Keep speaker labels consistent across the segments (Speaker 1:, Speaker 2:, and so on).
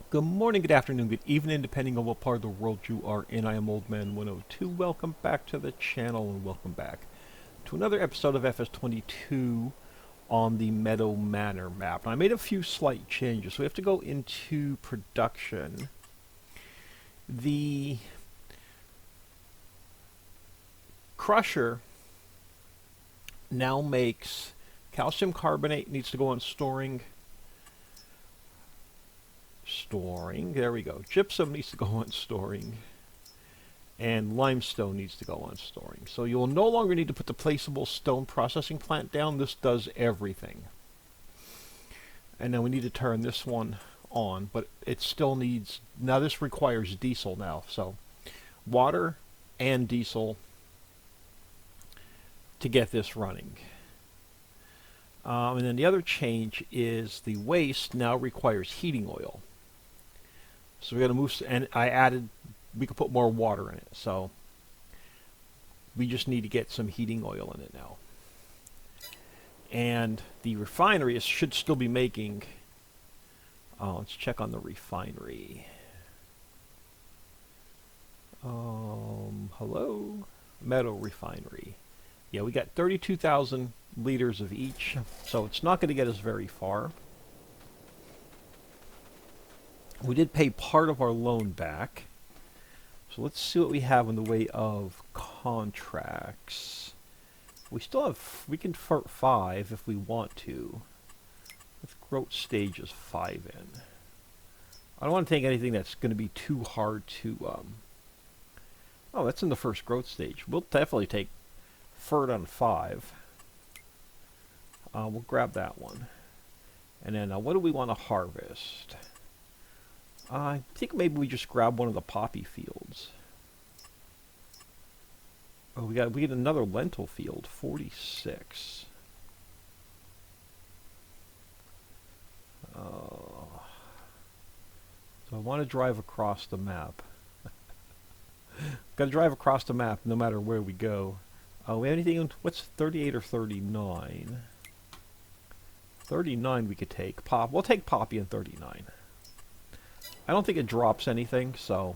Speaker 1: Good morning, good afternoon, good evening, depending on what part of the world you are in. I am Old Man 102. Welcome back to the channel and welcome back to another episode of FS22 on the Meadow Manor map. Now, I made a few slight changes, so we have to go into production. The crusher now makes calcium carbonate, needs to go on storing, there we go. Gypsum needs to go on storing, and limestone needs to go on storing. So you'll no longer need to put the placeable stone processing plant down. This does everything. And then we need to turn this one on, but it still needs, now this requires diesel now. So water and diesel to get this running. And then the other change is the waste now requires heating oil. So we got to move, and I added, we could put more water in it. So we just need to get some heating oil in it now. And the refinery should still be making, let's check on the refinery. Hello? Meadow refinery. Yeah, we got 32,000 liters of each, so it's not going to get us very far. We did pay part of our loan back. So let's see what we have in the way of contracts. We still have, we can fart 5 if we want to. With growth stages 5 in. I don't want to take anything that's going to be too hard to, oh, that's in the first growth stage. We'll definitely take fert on 5. We'll grab that one. And then what do we want to harvest? I think maybe we just grab one of the poppy fields. Oh, we get another lentil field, 46. So I want to drive across the map. Got to drive across the map no matter where we go. We have anything? What's 38 or 39? 39 we could take. We'll take poppy and 39. I don't think it drops anything, so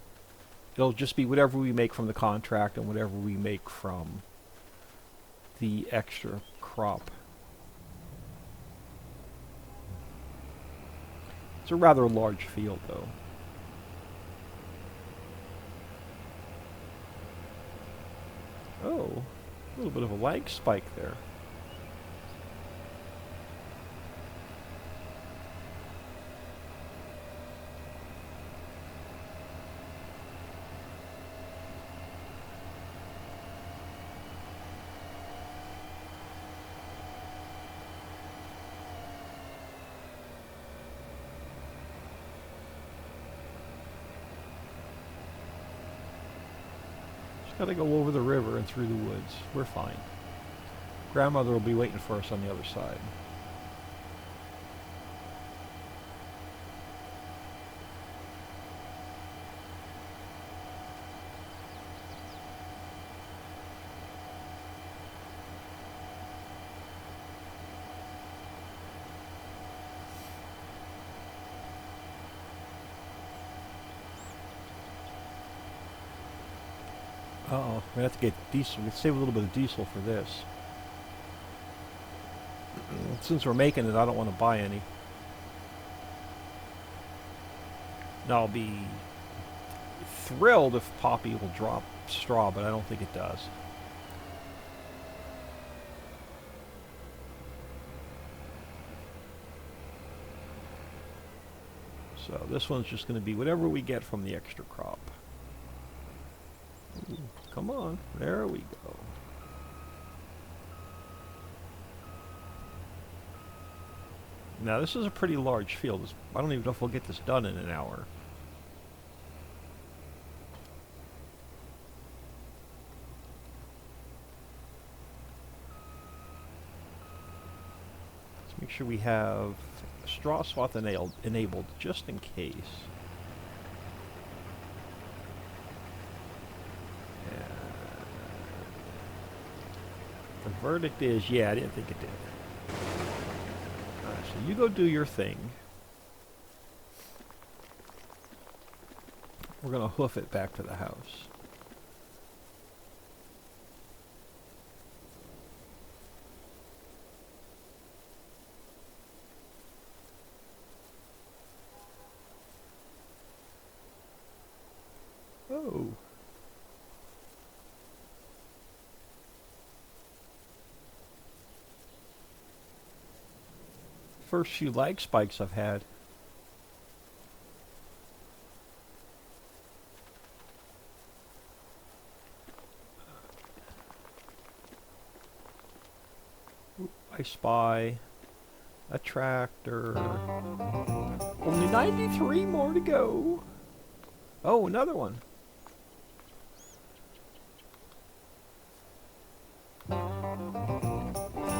Speaker 1: it'll just be whatever we make from the contract and whatever we make from the extra crop. It's a rather large field, though. Oh, a little bit of a lag spike there. Gotta go over the river and through the woods. We're fine. Grandmother will be waiting for us on the other side. Uh-oh, we have to get diesel. We save a little bit of diesel for this. Since we're making it, I don't want to buy any. Now, I'll be thrilled if Poppy will drop straw, but I don't think it does. So this one's just going to be whatever we get from the extra crop. Ooh, come on, there we go. Now this is a pretty large field. I don't even know if we'll get this done in an hour. Let's make sure we have straw swath enabled just in case. The verdict is, yeah, I didn't think it did. Alright, so you go do your thing. We're going to hoof it back to the house. Oh. First few lag spikes I've had. I spy a tractor. Only 93 more to go. Oh, another one.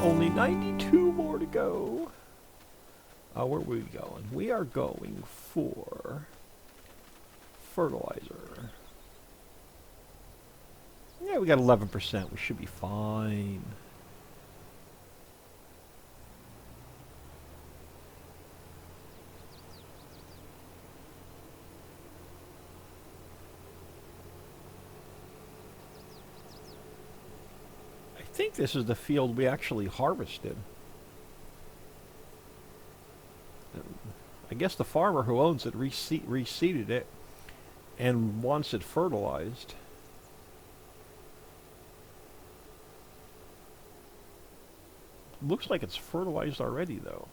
Speaker 1: Only 92 more to go. Where are we going? We are going for fertilizer. Yeah, we got 11%. We should be fine. I think this is the field we actually harvested. I guess the farmer who owns it reseeded it and wants it fertilized. Looks like it's fertilized already, though.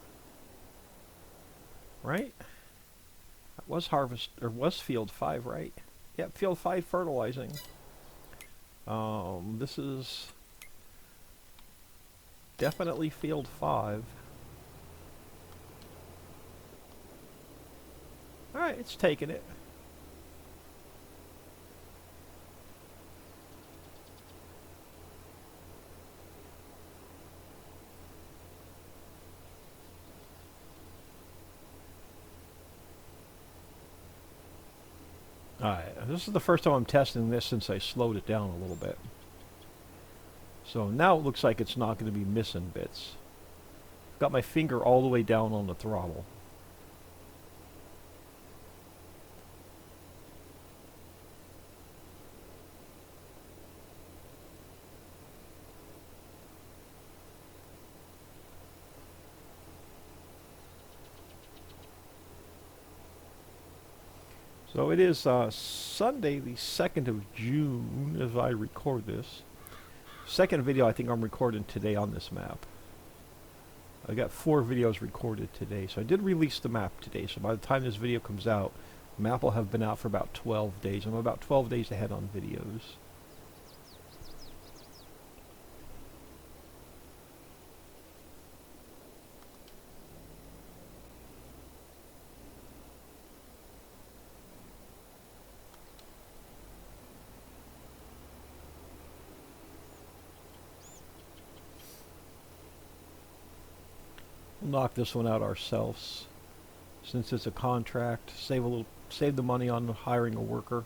Speaker 1: Right? That was was field 5, right? Yep, field 5 fertilizing. This is definitely field 5. Alright, it's taking it. Alright, this is the first time I'm testing this since I slowed it down a little bit. So now it looks like it's not going to be missing bits. Got my finger all the way down on the throttle. So it is Sunday, the 2nd of June, as I record this. Second video I think I'm recording today on this map. I got 4 videos recorded today, so I did release the map today. So by the time this video comes out, the map will have been out for about 12 days. I'm about 12 days ahead on videos. Knock this one out ourselves, since it's a contract. Save the money on hiring a worker.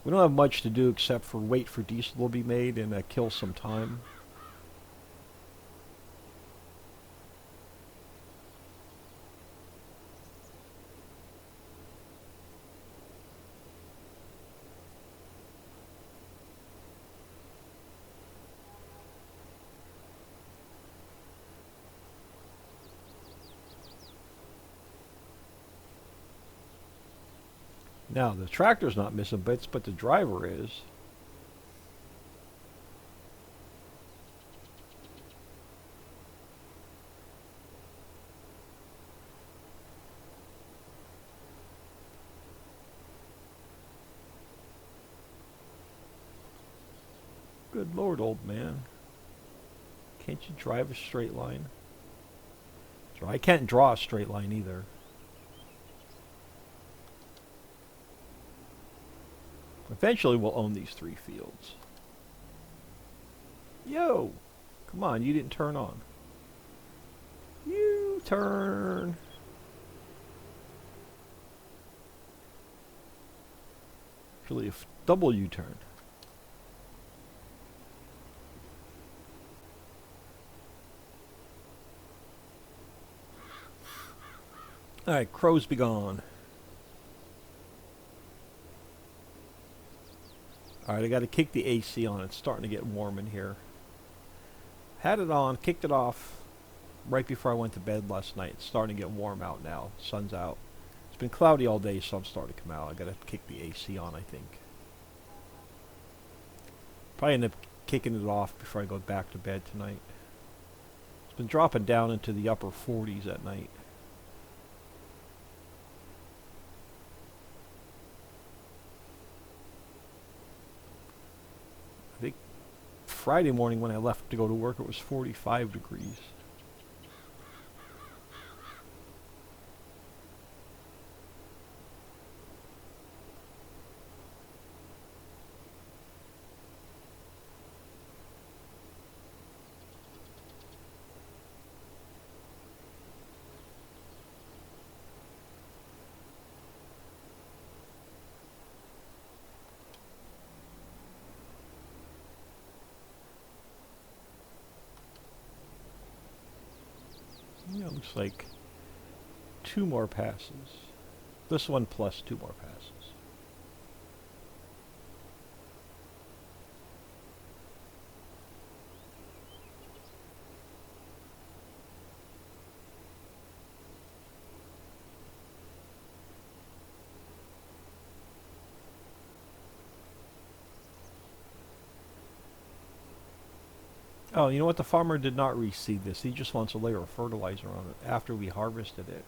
Speaker 1: We don't have much to do except for wait for diesel to be made and kill some time. Now, the tractor's not missing bits, but the driver is. Good Lord, old man. Can't you drive a straight line? I can't draw a straight line either. Eventually we'll own these 3 fields. Yo! Come on, you didn't turn on. You turn! Actually, a double U-turn. Alright, crows be gone. Alright, I gotta kick the AC on. It's starting to get warm in here. Had it on, kicked it off right before I went to bed last night. It's starting to get warm out now. Sun's out. It's been cloudy all day, so I'm starting to come out. I gotta kick the AC on, I think. Probably end up kicking it off before I go back to bed tonight. It's been dropping down into the upper 40s at night. I think Friday morning when I left to go to work, it was 45 degrees. Yeah, looks like 2 more passes. This one plus 2 more passes. Oh, you know what? The farmer did not reseed this. He just wants a layer of fertilizer on it after we harvested it.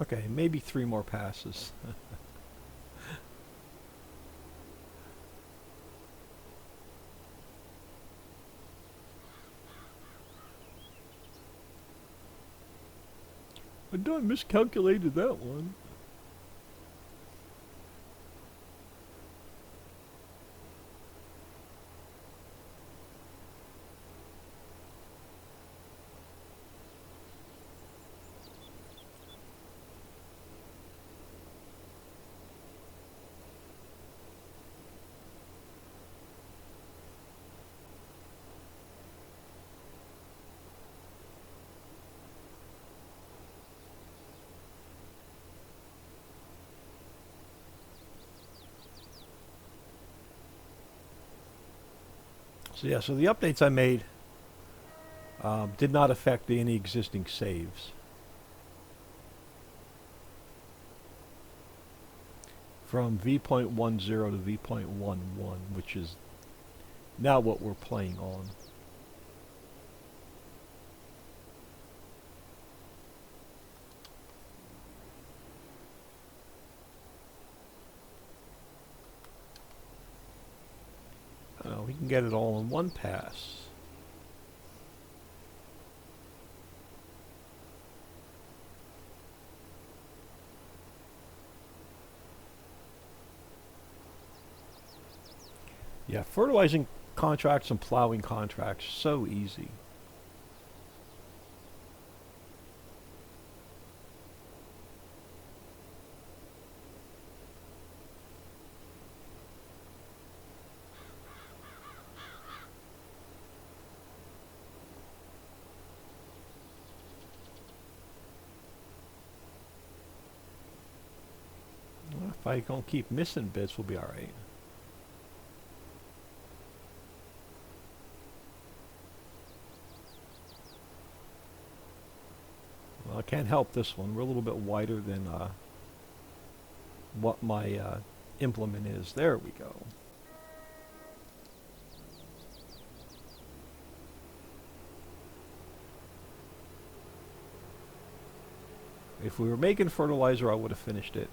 Speaker 1: Okay, maybe 3 more passes. I done miscalculated that one. So yeah, so the updates I made did not affect any existing saves. From V.10 to V.11, which is now what we're playing on. We can get it all in one pass. Yeah, fertilizing contracts and plowing contracts, so easy. Well, if I don't keep missing bits, we'll be alright. Well, I can't help this one. We're a little bit wider than what my implement is. There we go. If we were making fertilizer, I would have finished it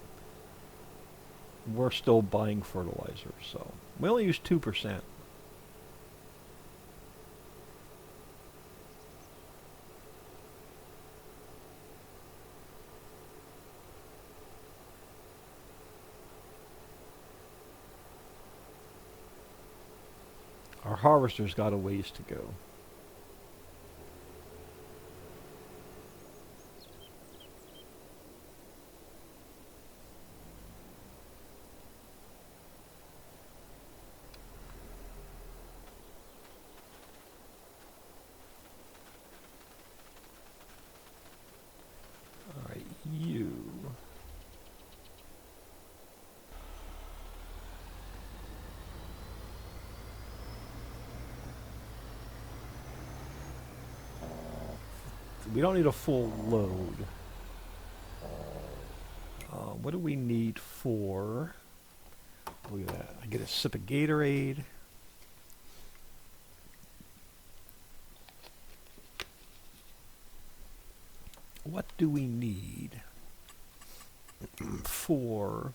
Speaker 1: we're still buying fertilizer, so we only use 2%. Our harvester's got a ways to go. Alright, you. We don't need a full load. What do we need for... Look at that. I get a sip of Gatorade. What do we need for...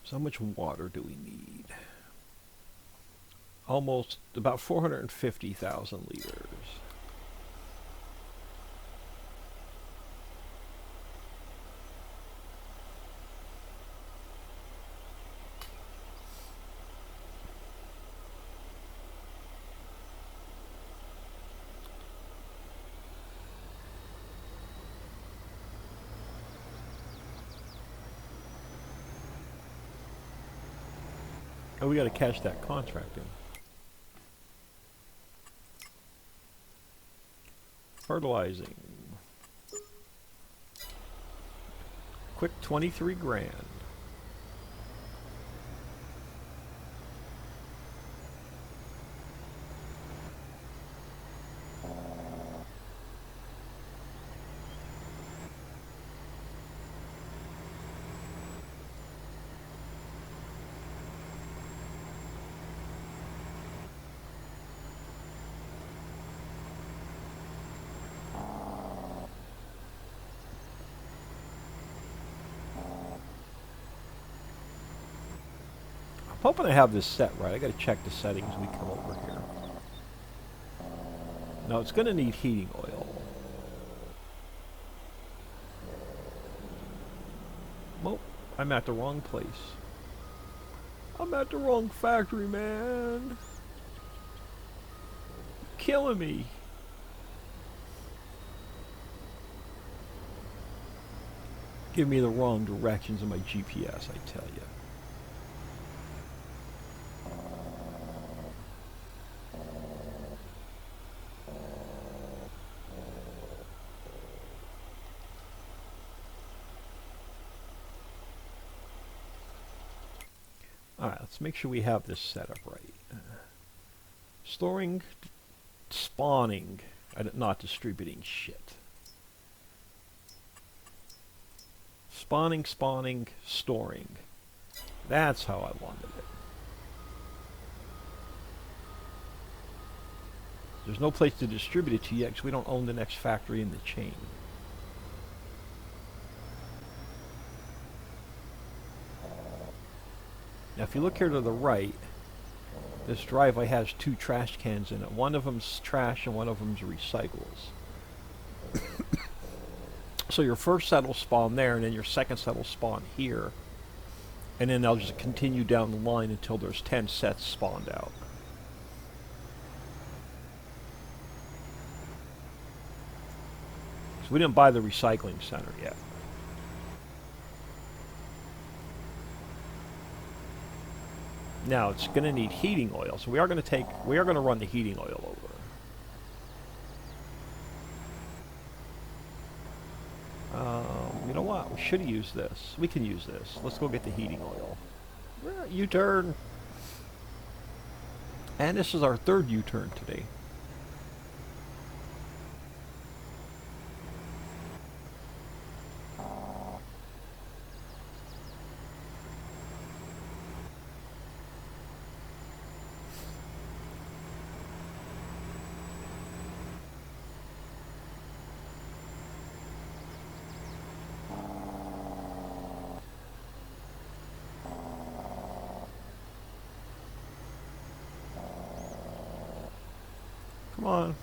Speaker 1: So how much water do we need? Almost about 450,000 liters. Oh, we got to cash that contract in. Fertilizing. Quick 23 grand. I'm hoping I have this set right. I gotta check the settings when we come over here. No, it's gonna need heating oil. Well, I'm at the wrong place. I'm at the wrong factory, man. Killing me. Give me the wrong directions in my GPS, I tell you. Alright, let's make sure we have this set up right. Storing, spawning, not distributing shit. Spawning, storing. That's how I wanted it. There's no place to distribute it to yet because we don't own the next factory in the chain. Now if you look here to the right, this driveway has 2 trash cans in it. One of them's trash and one of them's recyclables. So your first set will spawn there, and then your second set will spawn here. And then they'll just continue down the line until there's 10 sets spawned out. So we didn't buy the recycling center yet. Now it's going to need heating oil, so we are going to run the heating oil over. You know what? We should use this. We can use this. Let's go get the heating oil. U-turn. And this is our 3rd U-turn today. Come on.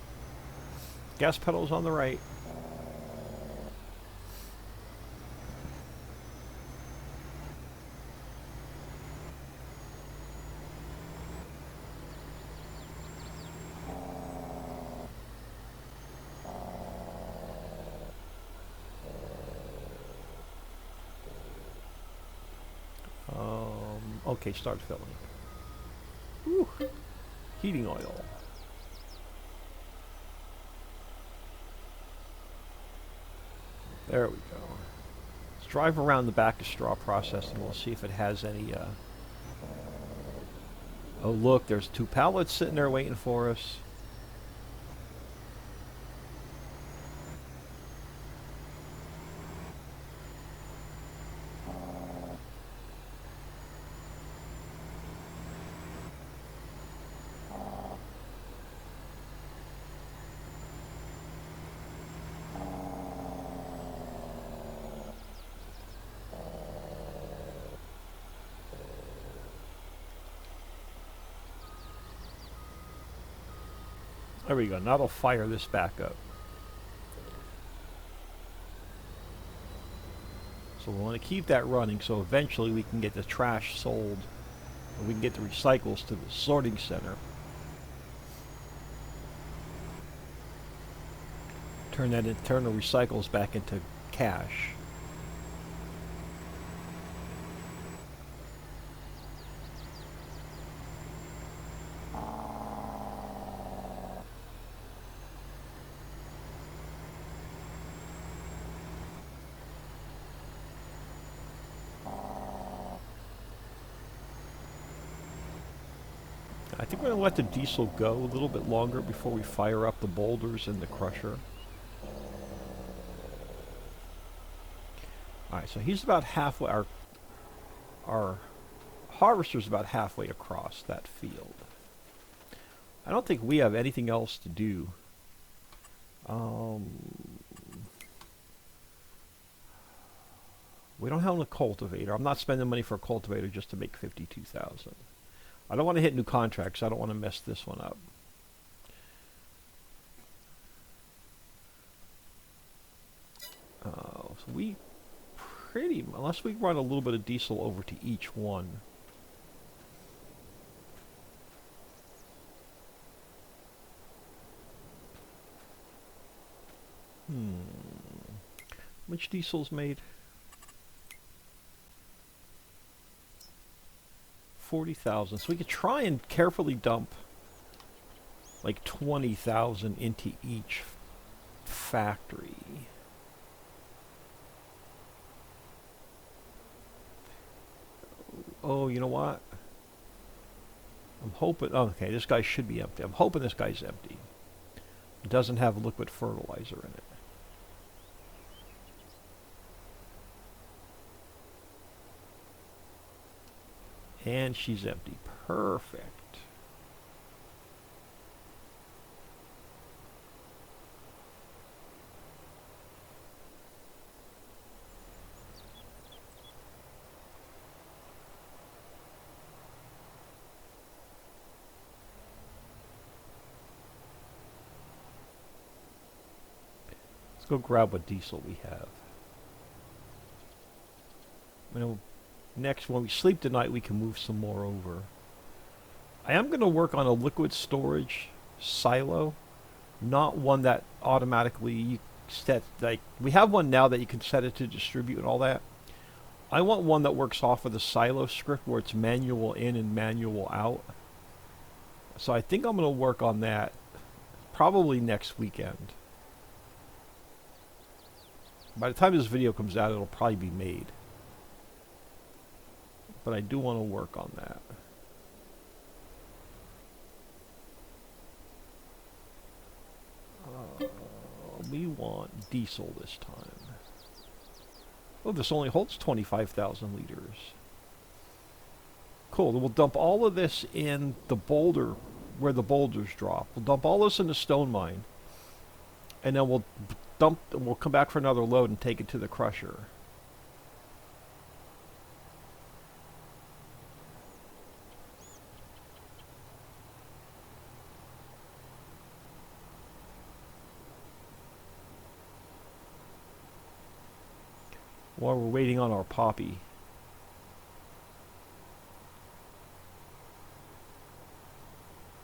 Speaker 1: Gas pedal's on the right. Okay, start filling. Whew. Heating oil. There we go. Let's drive around the back of straw processing. We'll see if it has any, Oh look, there's 2 pallets sitting there waiting for us. There we go. Now it'll fire this back up. So we want to keep that running so eventually we can get the trash sold. And we can get the recycles to the sorting center. Turn the recycles back into cash. I think we're going to let the diesel go a little bit longer before we fire up the boulders in the crusher. Alright, so he's about halfway, our harvester's about halfway across that field. I don't think we have anything else to do. We don't have a cultivator. I'm not spending money for a cultivator just to make 52,000. I don't want to hit new contracts. I don't want to mess this one up. So we unless we run a little bit of diesel over to each one. How much diesel's made? 40,000. So we could try and carefully dump like 20,000 into each factory. Oh, you know what? I'm hoping... Oh, okay, this guy should be empty. I'm hoping this guy's empty. It doesn't have liquid fertilizer in it. And she's empty. Perfect. Let's go grab what diesel we have. You know, next, when we sleep tonight, we can move some more over. I am going to work on a liquid storage silo, not one that automatically you set. Like we have one now that you can set it to distribute and all that. I want one that works off of the silo script where it's manual in and manual out. So I think I'm going to work on that probably next weekend. By the time this video comes out, it'll probably be made. But I do want to work on that. We want diesel this time. Oh, this only holds 25,000 liters. Cool. We'll dump all of this in the boulder where the boulders drop. We'll dump all this in the stone mine. And then we'll come back for another load and take it to the crusher. while we're waiting on our poppy.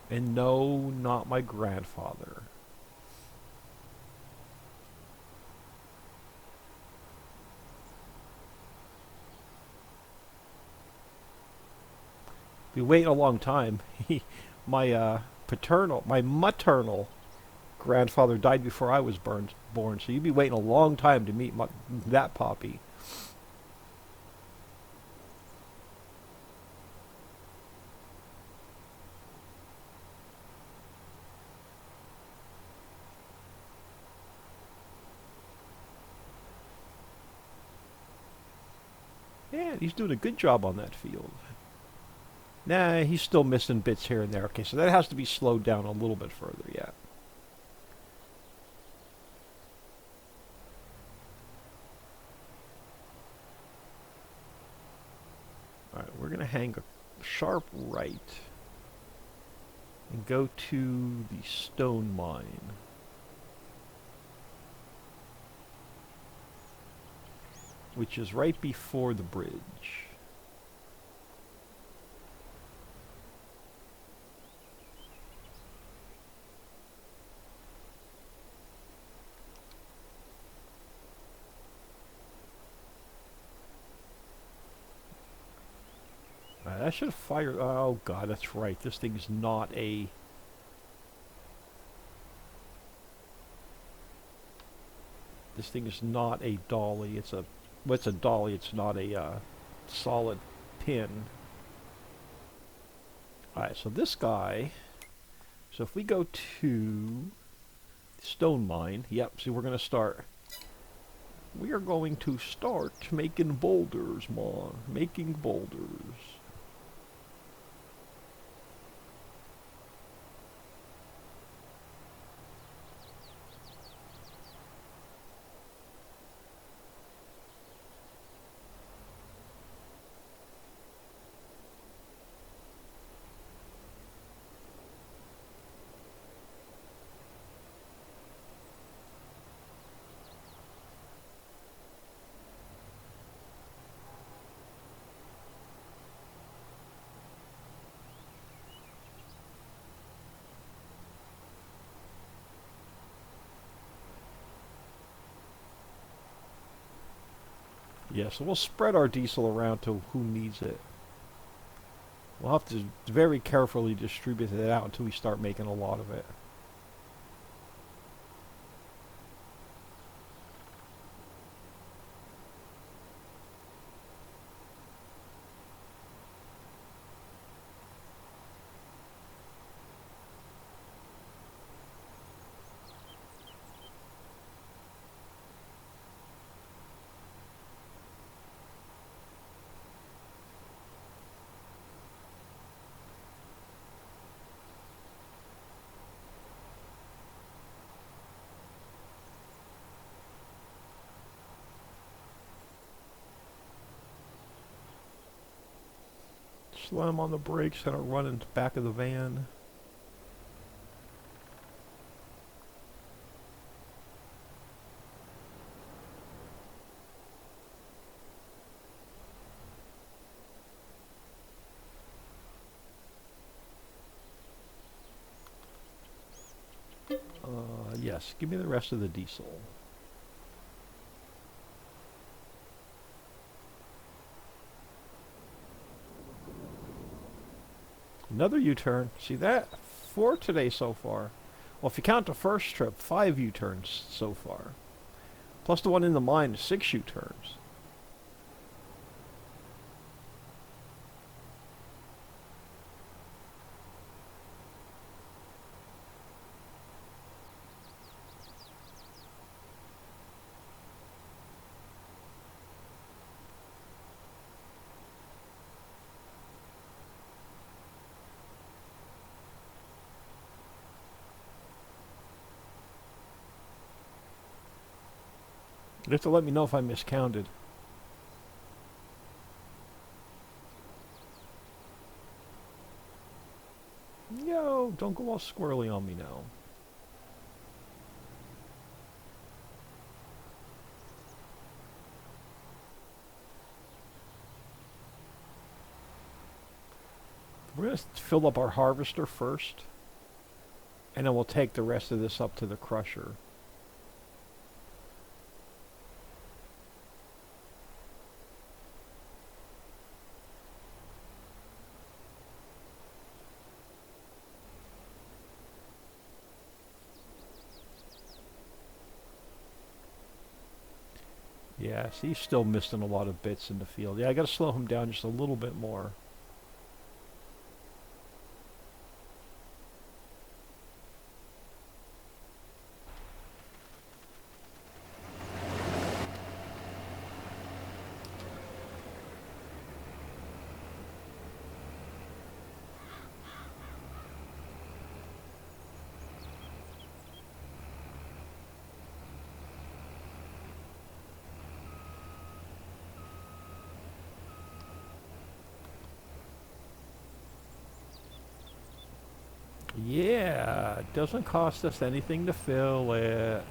Speaker 1: And no, not my grandfather. We wait a long time. My maternal grandfather died before I was born, so you'd be waiting a long time to meet that poppy. Yeah, he's doing a good job on that field. Nah, he's still missing bits here and there. Okay, so that has to be slowed down a little bit further yet. Alright, we're going to hang a sharp right and go to the stone mine. Which is right before the bridge. I should have fired. Oh god, that's right. This thing's not a. This thing is not a dolly. It's a. Well, it's a dolly. It's not a solid pin. Alright, so this guy. So if we go to stone mine. Yep. See, we're going to start. We are going to start making boulders, Mon. Making boulders. Yeah, so we'll spread our diesel around to who needs it. We'll have to very carefully distribute it out until we start making a lot of it. Slam on the brakes and are running to the back of the van. Yes, give me the rest of the diesel. Another U-turn. See that? 4 today so far. Well, if you count the first trip, 5 U-turns so far. Plus the one in the mine, 6 U-turns. You have to let me know if I miscounted. Yo, don't go all squirrely on me now. We're going to fill up our harvester first, and then we'll take the rest of this up to the crusher. Yeah, see, he's still missing a lot of bits in the field. Yeah, I got to slow him down just a little bit more. Yeah, it doesn't cost us anything to fill it.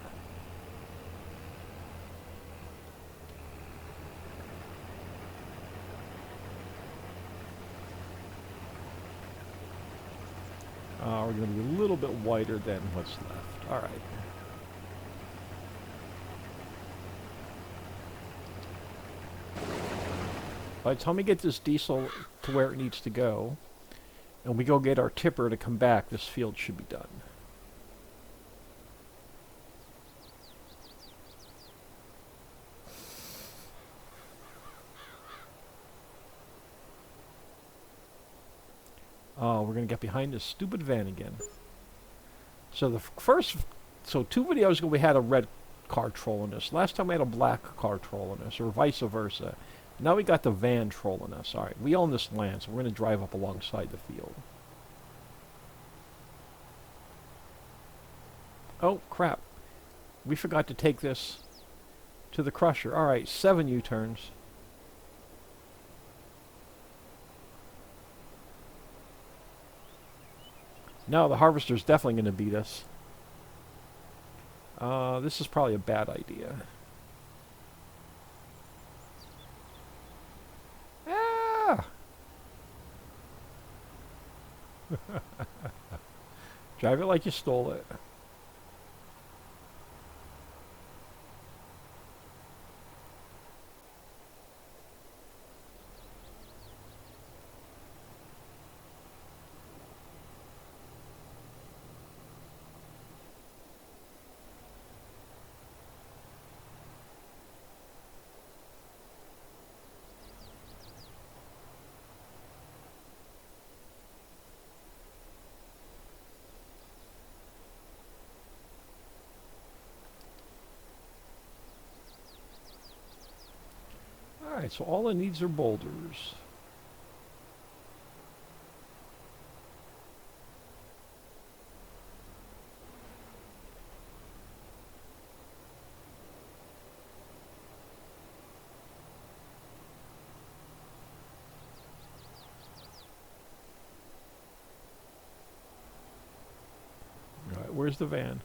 Speaker 1: We're going to be a little bit wider than what's left. All right. By the time we get this diesel to where it needs to go, and we go get our tipper to come back, this field should be done. We're going to get behind this stupid van again. So the so 2 videos ago we had a red car trolling us. Last time we had a black car trolling us, or vice versa. Now we got the van trolling us. Alright, we own this land, so we're going to drive up alongside the field. Oh, crap. We forgot to take this to the crusher. Alright, 7 U-turns. No, the harvester's definitely going to beat us. This is probably a bad idea. Ah! Drive it like you stole it. Alright, so all it needs are boulders. Alright, where's the van?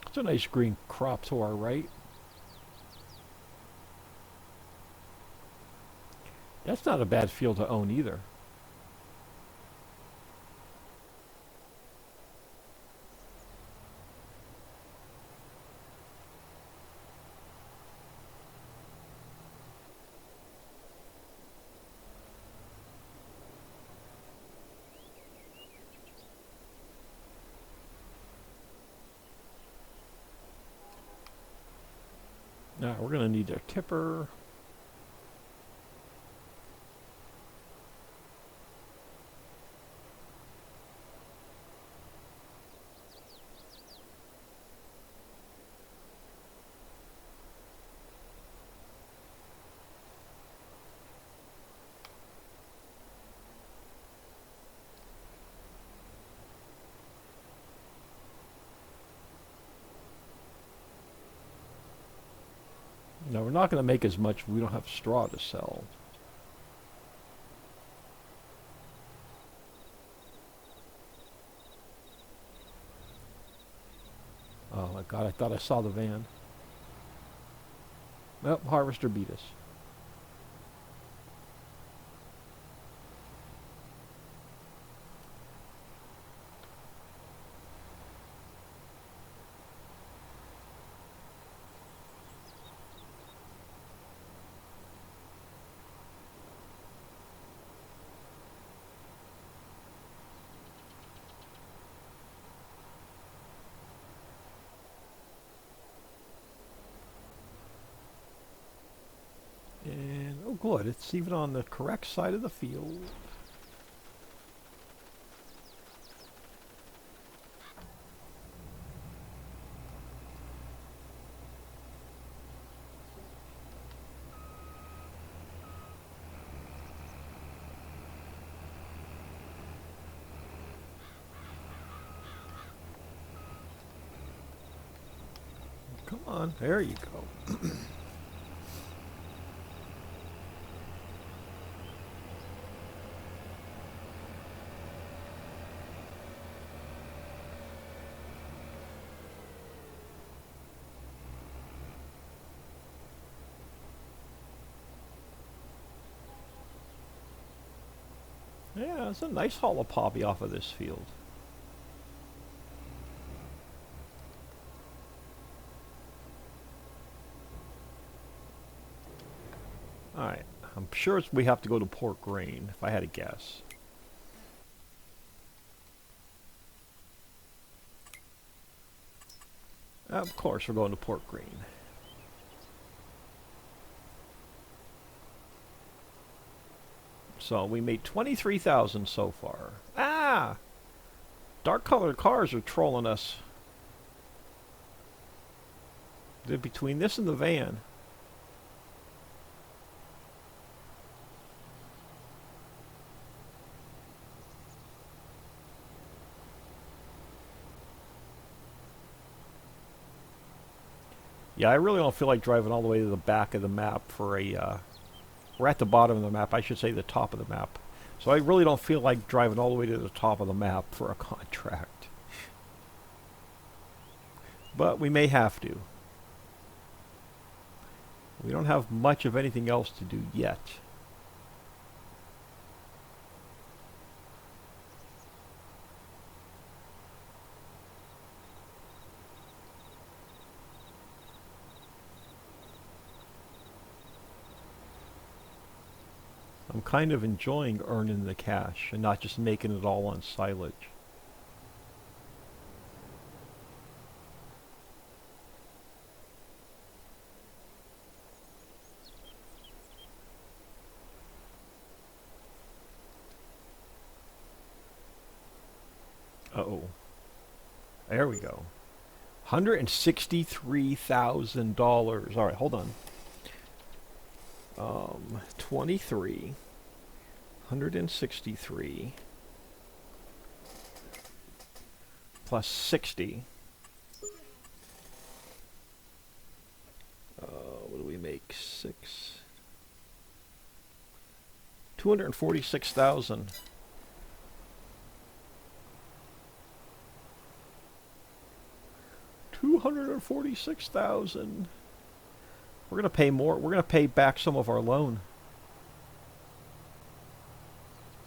Speaker 1: It's a nice green crop to our right. That's not a bad field to own either. Now we're going to need a tipper. No, we're not going to make as much. We don't have straw to sell. Oh my god, I thought I saw the van. Nope, harvester beat us. And, oh good, it's even on the correct side of the field. Come on, there you go. Yeah, it's a nice haul of poppy off of this field. Alright, I'm sure we have to go to Port Grain, if I had to guess. Of course, we're going to Port Grain. So we made 23,000 so far. Ah! Dark colored cars are trolling us. They're between this and the van. Yeah, I really don't feel like driving all the way to the back of the map for a, we're at the bottom of the map, I should say the top of the map. So I really don't feel like driving all the way to the top of the map for a contract. But we may have to. We don't have much of anything else to do yet. I'm kind of enjoying earning the cash and not just making it all on silage. Uh-oh. There we go. $163,000. All right, hold on. 23. 163 plus 60. What do we make? 6. 246,000. $246,000. We're gonna pay more. We're gonna pay back some of our loan.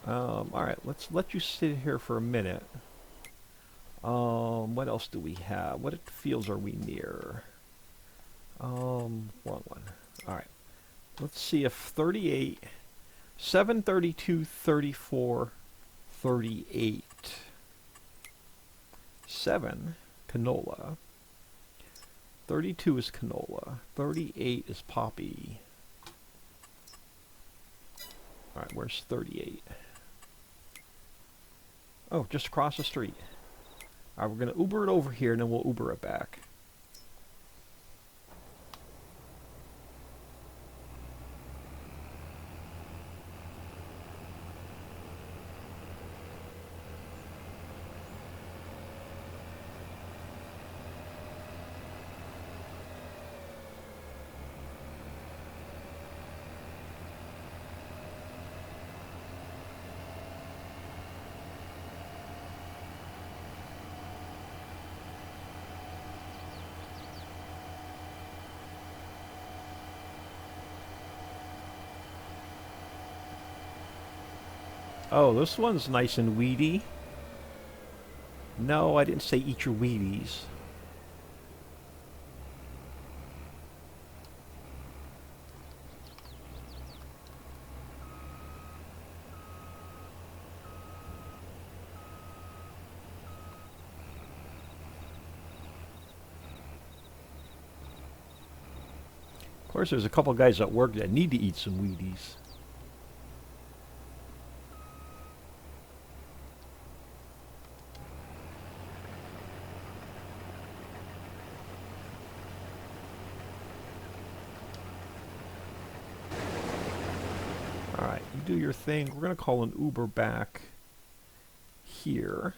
Speaker 1: All right, let's let you sit here for a minute. What else do we have? What fields are we near? Wrong one. All right, let's see if 38, 732, 34, 38, 7 canola. 32 is canola. 38 is poppy. All right, where's 38? Oh, just across the street. All right, we're going to Uber it over here, and then we'll Uber it back. Oh, this one's nice and weedy. No, I didn't say eat your Wheaties. Of course, there's a couple guys at work that need to eat some Wheaties. Alright, you do your thing. We're going to call an Uber back here.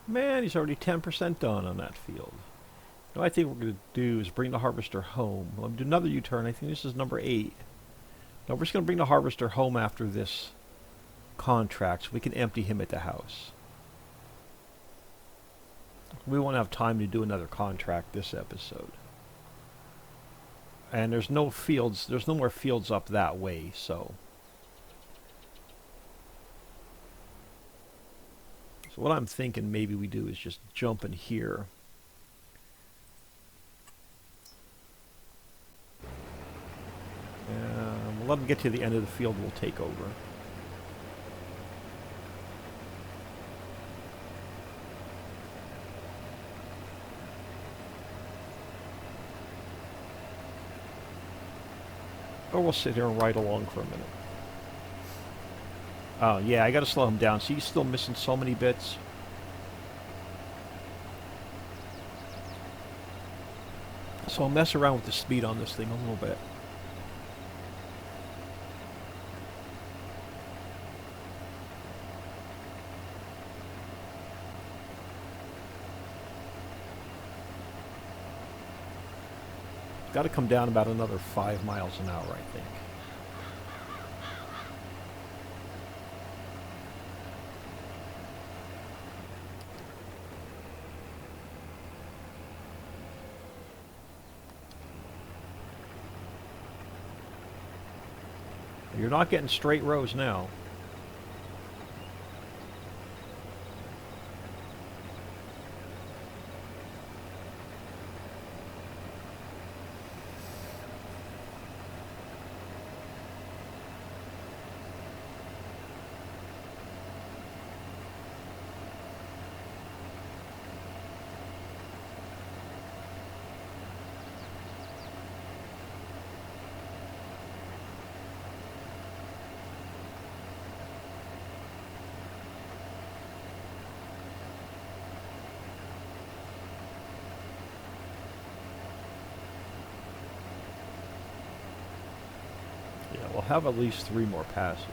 Speaker 1: Man, he's already 10% done on that field. What I think we're going to do is bring the harvester home. Let me do another U-turn. I think this is number 8. Now we're just going to bring the harvester home after this contract so we can empty him at the house. We won't have time to do another contract this episode. And there's no fields, there's no more fields up that way, so. So what I'm thinking maybe we do is just jump in here. And we'll let them get to the end of the field, we'll take over. Or we'll sit here and ride along for a minute. Oh, yeah, I gotta slow him down. See, he's still missing so many bits. So I'll mess around with the speed on this thing a little bit. Got to come down about another 5 miles an hour, I think. You're not getting straight rows now. We'll have at least 3 more passes.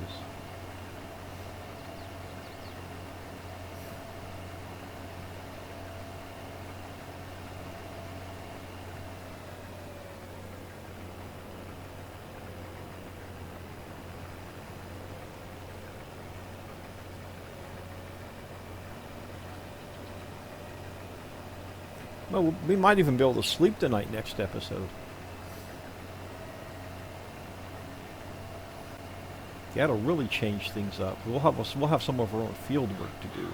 Speaker 1: Well, we might even be able to sleep tonight next episode. That'll really change things up. We'll have some of our own field work to do.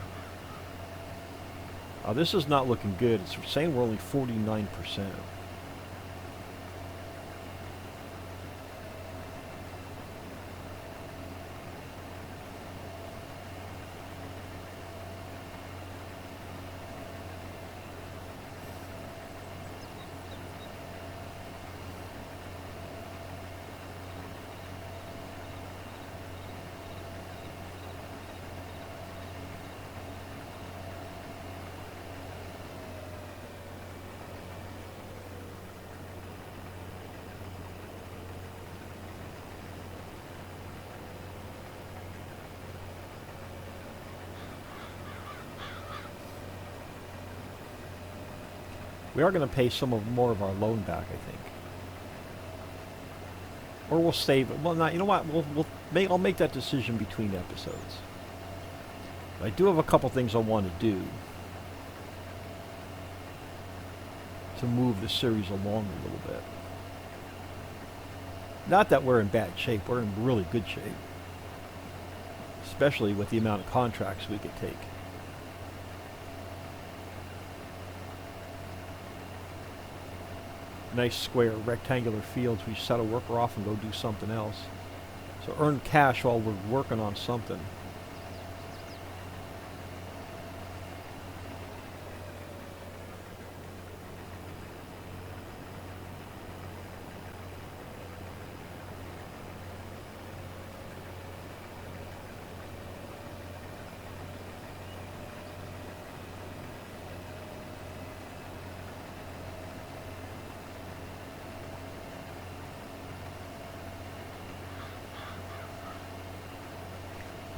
Speaker 1: This is not looking good. It's saying we're only 49%. We are going to pay more of our loan back, I think. Or we'll save it. Well, not. You know what? I'll make that decision between episodes. I do have a couple things I want to do to move the series along a little bit. Not that we're in bad shape. We're in really good shape. Especially with the amount of contracts we could take. Nice square rectangular fields. We just set a worker off and go do something else. So earn cash while we're working on something.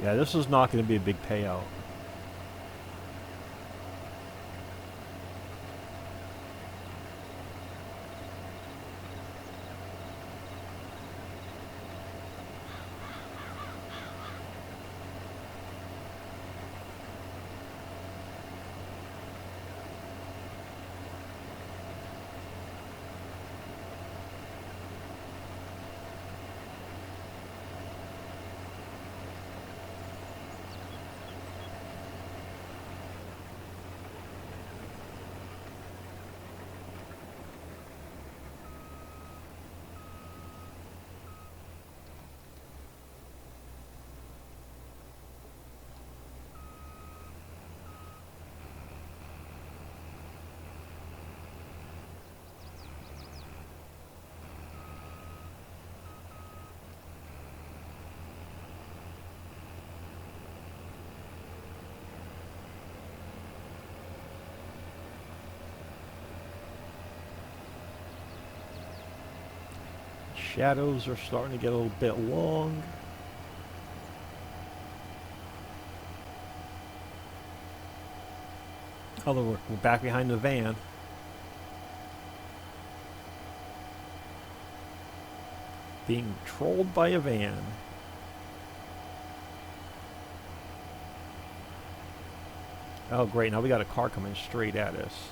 Speaker 1: Yeah, this is not going to be a big payout. Shadows are starting to get a little bit long. Although we're back behind the van. Being trolled by a van. Oh great, now we got a car coming straight at us.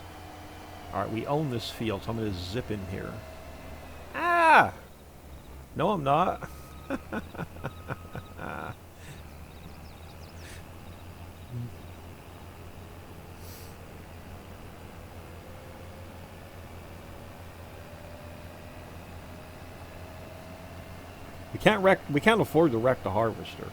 Speaker 1: Alright, we own this field, so I'm going to zip in here. Ah! No, I'm not. We can't afford to wreck the harvester.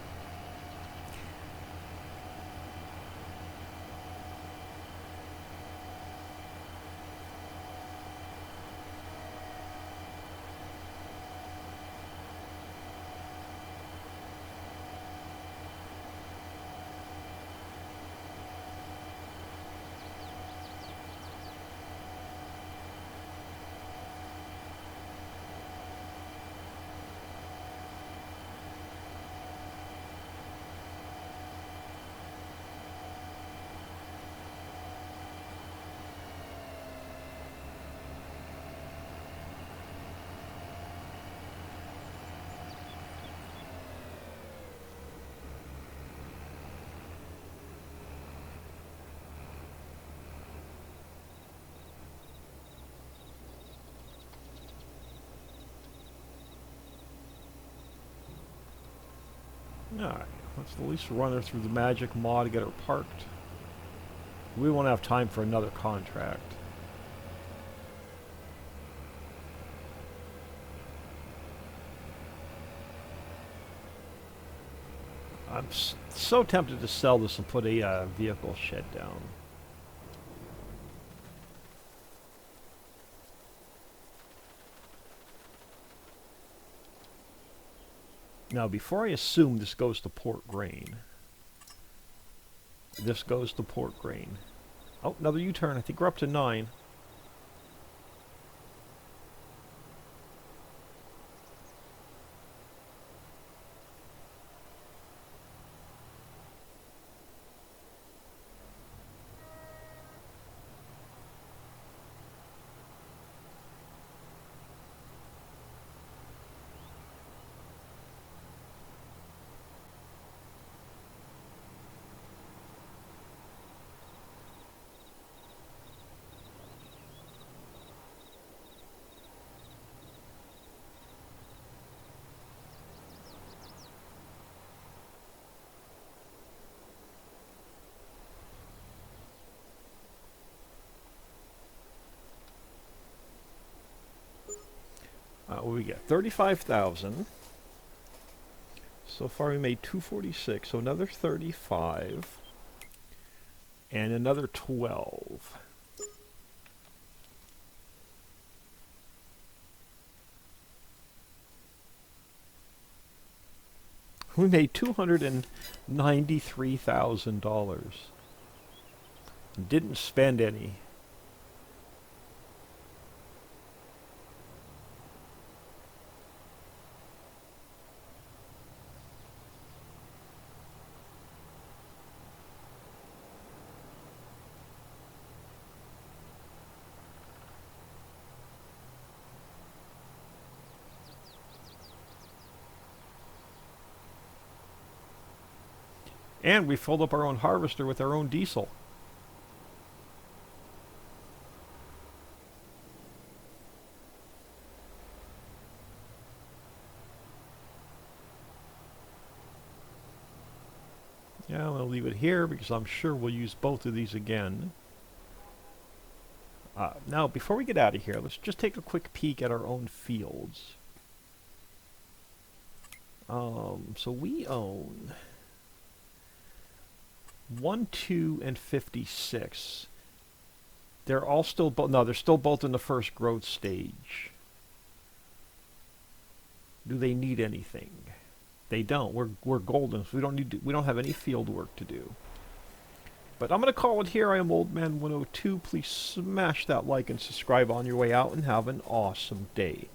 Speaker 1: Alright, let's at least run her through the magic maw to get her parked. We won't have time for another contract. I'm so tempted to sell this and put a vehicle shed down. Now, before I assume this goes to Port Grain, this goes to Port Grain. Oh, another U-turn. I think we're up to 9. What do we get? 35,000. So far we made 246, so another 35 and another 12. We made $293,000. Didn't spend any. And we filled up our own harvester with our own diesel. Yeah, I'm going to leave it here because I'm sure we'll use both of these again. Now, before we get out of here, let's just take a quick peek at our own fields. So we own 1, 2, and 56. They're all still they're still both in the first growth stage. Do they need anything? They don't. We're golden, so we don't have any field work to do. But I'm going to call it here. I am Old Man 102. Please smash that like and subscribe on your way out and have an awesome day.